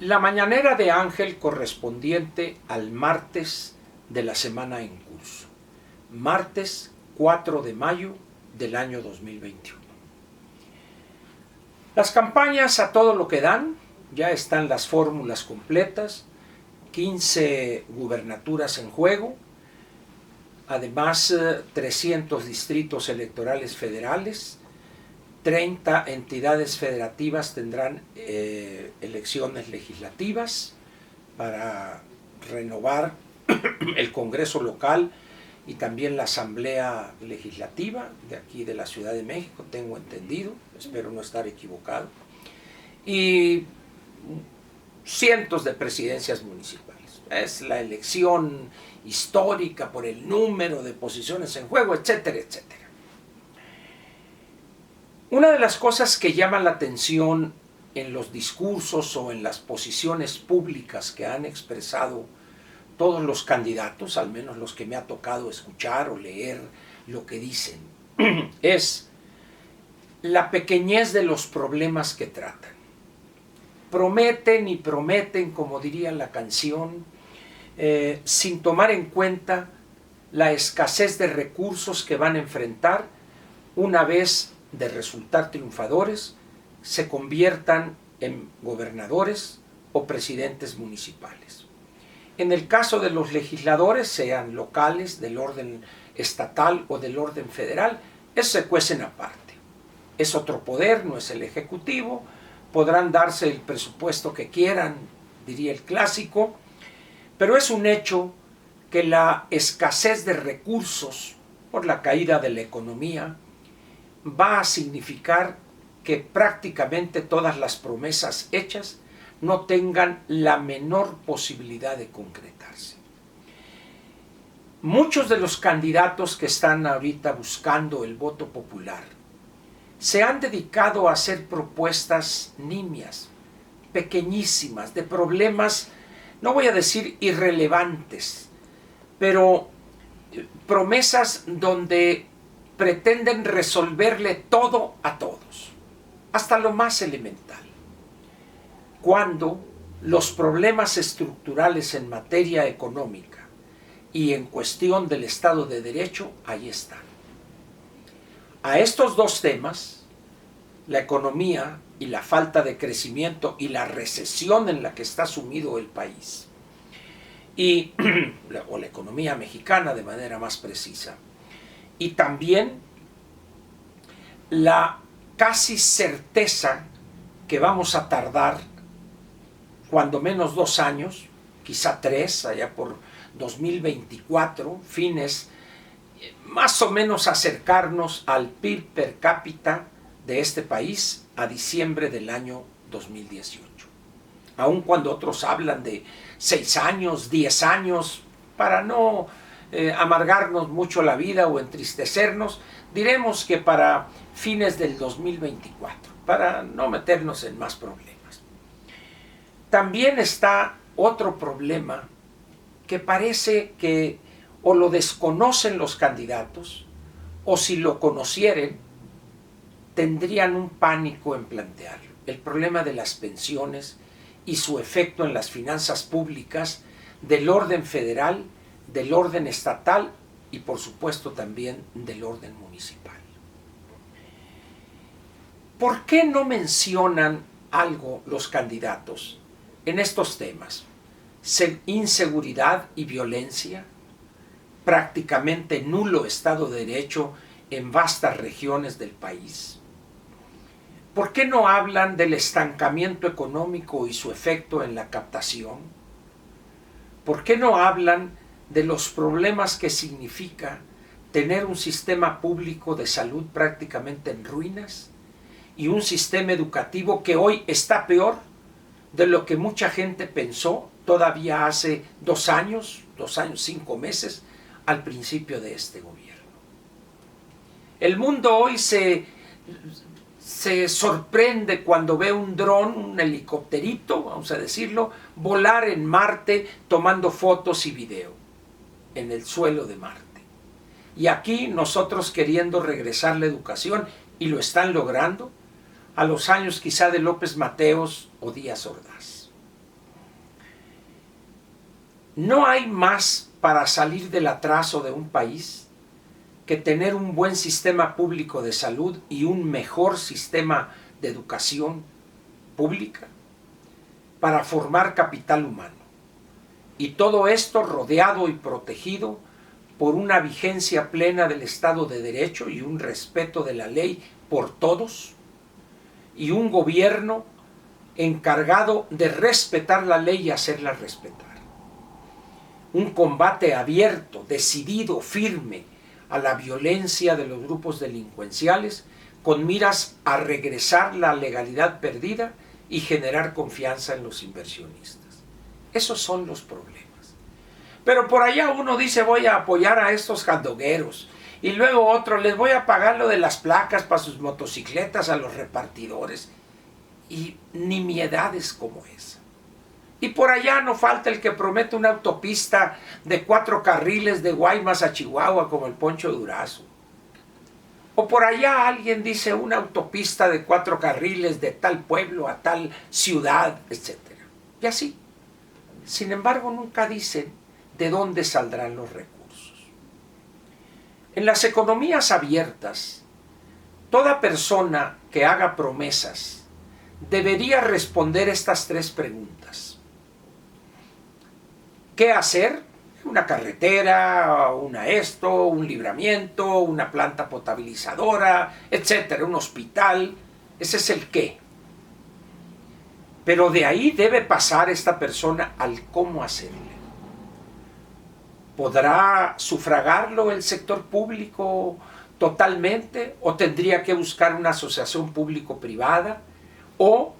La mañanera de Ángel correspondiente al martes de la semana en curso, martes 4 de mayo del año 2021. Las campañas a todo lo que dan, ya están las fórmulas completas, 15 gubernaturas en juego, además 300 distritos electorales federales, 30 entidades federativas tendrán elecciones legislativas para renovar el Congreso local y también la Asamblea Legislativa de aquí de la Ciudad de México, tengo entendido, espero no estar equivocado, y cientos de presidencias municipales. Es la elección histórica por el número de posiciones en juego, etcétera, etcétera. Una de las cosas que llama la atención en los discursos o en las posiciones públicas que han expresado todos los candidatos, al menos los que me ha tocado escuchar o leer lo que dicen, es la pequeñez de los problemas que tratan. Prometen y prometen, como diría la canción, sin tomar en cuenta la escasez de recursos que van a enfrentar una vez de resultar triunfadores, se conviertan en gobernadores o presidentes municipales. En el caso de los legisladores, sean locales, del orden estatal o del orden federal, eso se cuecen aparte. Es otro poder, no es el ejecutivo, podrán darse el presupuesto que quieran, diría el clásico, pero es un hecho que la escasez de recursos por la caída de la economía va a significar que prácticamente todas las promesas hechas no tengan la menor posibilidad de concretarse. Muchos de los candidatos que están ahorita buscando el voto popular se han dedicado a hacer propuestas nimias, pequeñísimas, de problemas, no voy a decir irrelevantes, pero promesas donde pretenden resolverle todo a todos, hasta lo más elemental, cuando los problemas estructurales en materia económica y en cuestión del Estado de Derecho, ahí están. A estos dos temas, la economía y la falta de crecimiento y la recesión en la que está sumido el país, o la economía mexicana de manera más precisa, y también la casi certeza que vamos a tardar cuando menos 2 años, quizá 3, allá por 2024, fines, más o menos acercarnos al PIB per cápita de este país a diciembre del año 2018. Aun cuando otros hablan de 6 años, 10 años, para no amargarnos mucho la vida o entristecernos, diremos que para fines del 2024, para no meternos en más problemas. También está otro problema que parece que o lo desconocen los candidatos, o si lo conocieren, tendrían un pánico en plantearlo. El problema de las pensiones y su efecto en las finanzas públicas del orden federal, del orden estatal y por supuesto también del orden municipal. ¿Por qué no mencionan algo los candidatos en estos temas? Inseguridad y violencia, prácticamente nulo Estado de Derecho en vastas regiones del país. ¿Por qué no hablan del estancamiento económico y su efecto en la captación? ¿Por qué no hablan de los problemas que significa tener un sistema público de salud prácticamente en ruinas y un sistema educativo que hoy está peor de lo que mucha gente pensó todavía hace 2 años, 5 meses, al principio de este gobierno? El mundo hoy se sorprende cuando ve un dron, un helicópterito, vamos a decirlo, volar en Marte tomando fotos y video en el suelo de Marte. Y aquí nosotros queriendo regresar la educación, y lo están logrando, a los años quizá de López Mateos o Díaz Ordaz. No hay más para salir del atraso de un país que tener un buen sistema público de salud y un mejor sistema de educación pública para formar capital humano. Y todo esto rodeado y protegido por una vigencia plena del Estado de Derecho y un respeto de la ley por todos, y un gobierno encargado de respetar la ley y hacerla respetar. Un combate abierto, decidido, firme a la violencia de los grupos delincuenciales con miras a regresar la legalidad perdida y generar confianza en los inversionistas. Esos son los problemas. Pero por allá uno dice voy a apoyar a estos jandogueros y luego otro les voy a pagar lo de las placas para sus motocicletas a los repartidores y nimiedades como esa. Y por allá no falta el que promete una autopista de 4 carriles de Guaymas a Chihuahua como el Poncho Durazo. O por allá alguien dice una autopista de 4 carriles de tal pueblo a tal ciudad, etc. Y así. Sin embargo, nunca dicen de dónde saldrán los recursos. En las economías abiertas, toda persona que haga promesas debería responder estas 3 preguntas. ¿Qué hacer? Una carretera, un libramiento, una planta potabilizadora, etcétera, un hospital. Ese es el qué. Pero de ahí debe pasar esta persona al cómo hacerle. ¿Podrá sufragarlo el sector público totalmente? ¿O tendría que buscar una asociación público-privada? ¿O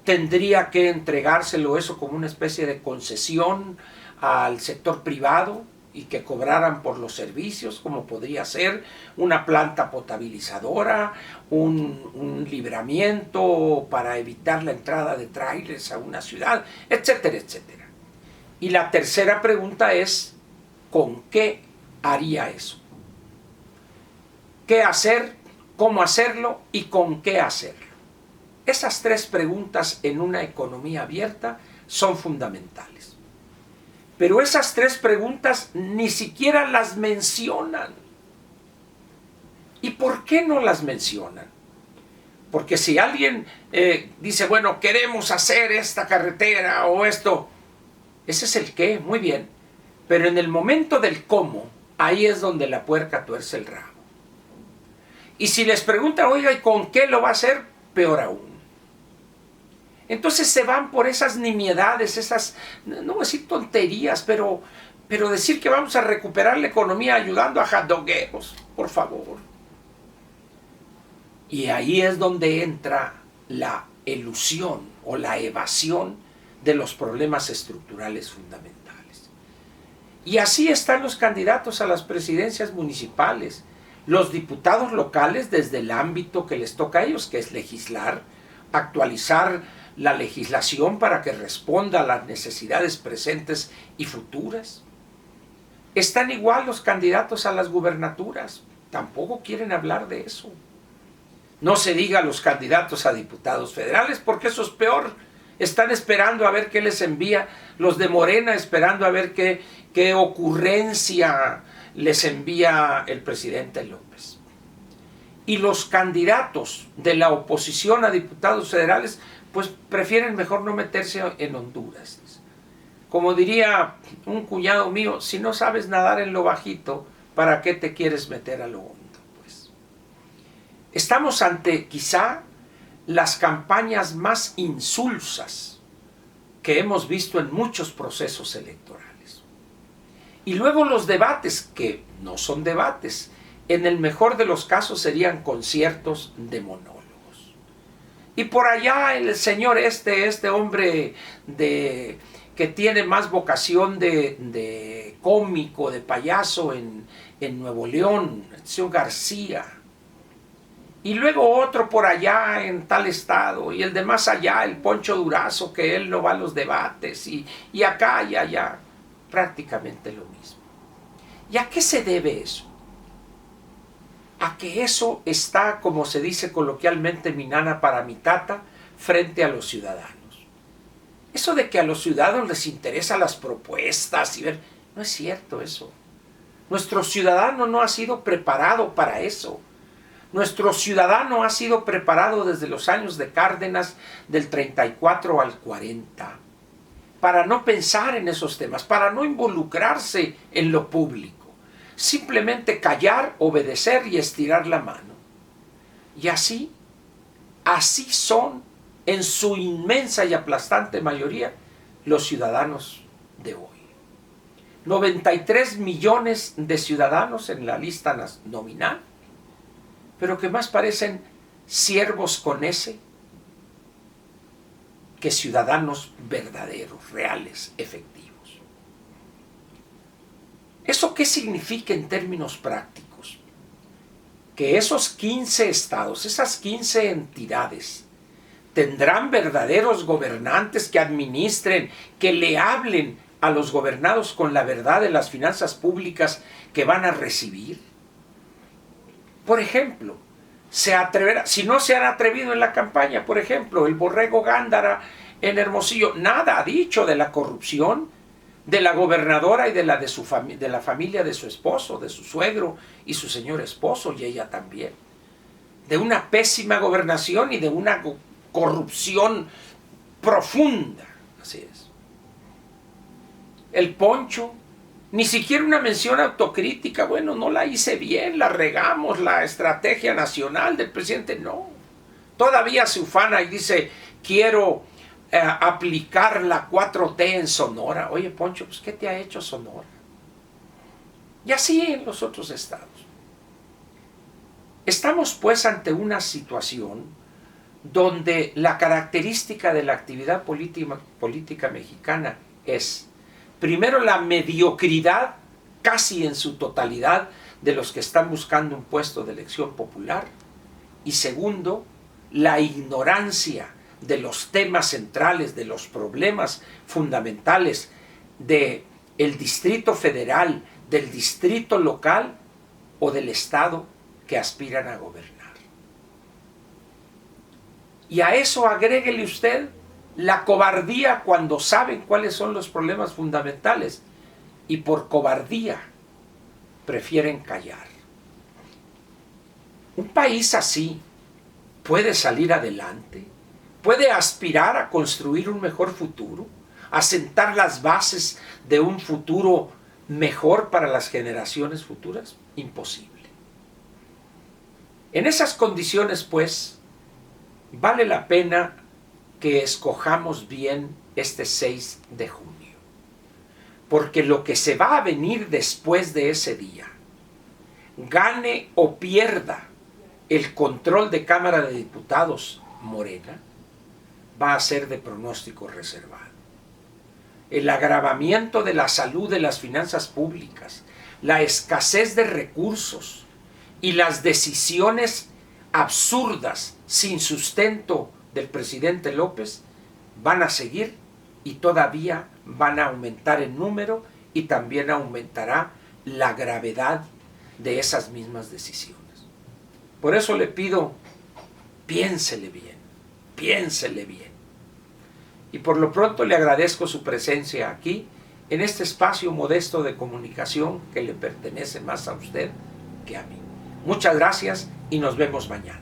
tendría que entregárselo eso como una especie de concesión al sector privado y que cobraran por los servicios, como podría ser una planta potabilizadora, un libramiento para evitar la entrada de tráilers a una ciudad, etcétera, etcétera? Y la tercera pregunta es, ¿con qué haría eso? ¿Qué hacer? ¿Cómo hacerlo? ¿Y con qué hacerlo? Esas 3 preguntas en una economía abierta son fundamentales. Pero esas 3 preguntas ni siquiera las mencionan. ¿Y por qué no las mencionan? Porque si alguien dice, bueno, queremos hacer esta carretera o esto, ese es el qué, muy bien. Pero en el momento del cómo, ahí es donde la puerca tuerce el rabo. Y si les preguntan, oiga, ¿y con qué lo va a hacer? Peor aún. Entonces se van por esas nimiedades, esas, no voy a decir tonterías, pero decir que vamos a recuperar la economía ayudando a jandogueros, por favor. Y ahí es donde entra la elusión o la evasión de los problemas estructurales fundamentales. Y así están los candidatos a las presidencias municipales, los diputados locales desde el ámbito que les toca a ellos, que es legislar, actualizar la legislación para que responda a las necesidades presentes y futuras. Están igual los candidatos a las gubernaturas, tampoco quieren hablar de eso. No se diga los candidatos a diputados federales, porque eso es peor. Están esperando a ver qué les envía, los de Morena esperando a ver qué ocurrencia les envía el presidente López. Y los candidatos de la oposición a diputados federales pues prefieren mejor no meterse en Honduras. Como diría un cuñado mío, si no sabes nadar en lo bajito, ¿para qué te quieres meter a lo hondo? Pues estamos ante quizá las campañas más insulsas que hemos visto en muchos procesos electorales. Y luego los debates, que no son debates, en el mejor de los casos serían conciertos de monólogos. Y por allá el señor este hombre que tiene más vocación de cómico, de payaso en Nuevo León, el señor García. Y luego otro por allá en tal estado, y el de más allá, el Poncho Durazo, que él no va a los debates, y acá y allá, prácticamente lo mismo. ¿Y a qué se debe eso? A que eso está, como se dice coloquialmente, mi nana para mi tata, frente a los ciudadanos. Eso de que a los ciudadanos les interesan las propuestas y ver, no es cierto eso. Nuestro ciudadano no ha sido preparado para eso. Nuestro ciudadano ha sido preparado desde los años de Cárdenas, del 34 al 40, para no pensar en esos temas, para no involucrarse en lo público. Simplemente callar, obedecer y estirar la mano. Y así son en su inmensa y aplastante mayoría los ciudadanos de hoy. 93 millones de ciudadanos en la lista nominal, pero que más parecen siervos con S que ciudadanos verdaderos, reales, efectivos. ¿Eso qué significa en términos prácticos? Que esos 15 estados, esas 15 entidades, tendrán verdaderos gobernantes que administren, que le hablen a los gobernados con la verdad de las finanzas públicas que van a recibir. Por ejemplo, si no se han atrevido en la campaña, por ejemplo, el borrego Gándara en Hermosillo, nada ha dicho de la corrupción de la gobernadora y de la familia de su esposo, de su suegro y su señor esposo, y ella también. De una pésima gobernación y de una corrupción profunda. Así es. El Poncho, ni siquiera una mención autocrítica. Bueno, no la hice bien, la regamos, la estrategia nacional del presidente, no. Todavía se ufana y dice, quiero aplicar la 4T en Sonora. Oye, Poncho, pues ¿qué te ha hecho Sonora? Y así en los otros estados. Estamos pues ante una situación donde la característica de la actividad política mexicana es, primero, la mediocridad casi en su totalidad de los que están buscando un puesto de elección popular, y segundo, la ignorancia de los temas centrales, de los problemas fundamentales del Distrito Federal, del Distrito Local o del Estado que aspiran a gobernar. Y a eso agréguele usted la cobardía cuando saben cuáles son los problemas fundamentales y por cobardía prefieren callar. Un país así puede salir adelante, puede aspirar a construir un mejor futuro, a sentar las bases de un futuro mejor para las generaciones futuras. Imposible. En esas condiciones, pues, vale la pena que escojamos bien este 6 de junio, porque lo que se va a venir después de ese día, gane o pierda el control de Cámara de Diputados Morena, va a ser de pronóstico reservado. El agravamiento de la salud de las finanzas públicas, la escasez de recursos y las decisiones absurdas, sin sustento del presidente López, van a seguir y todavía van a aumentar en número y también aumentará la gravedad de esas mismas decisiones. Por eso le pido, piénsele bien, piénsele bien. Y por lo pronto le agradezco su presencia aquí, en este espacio modesto de comunicación que le pertenece más a usted que a mí. Muchas gracias y nos vemos mañana.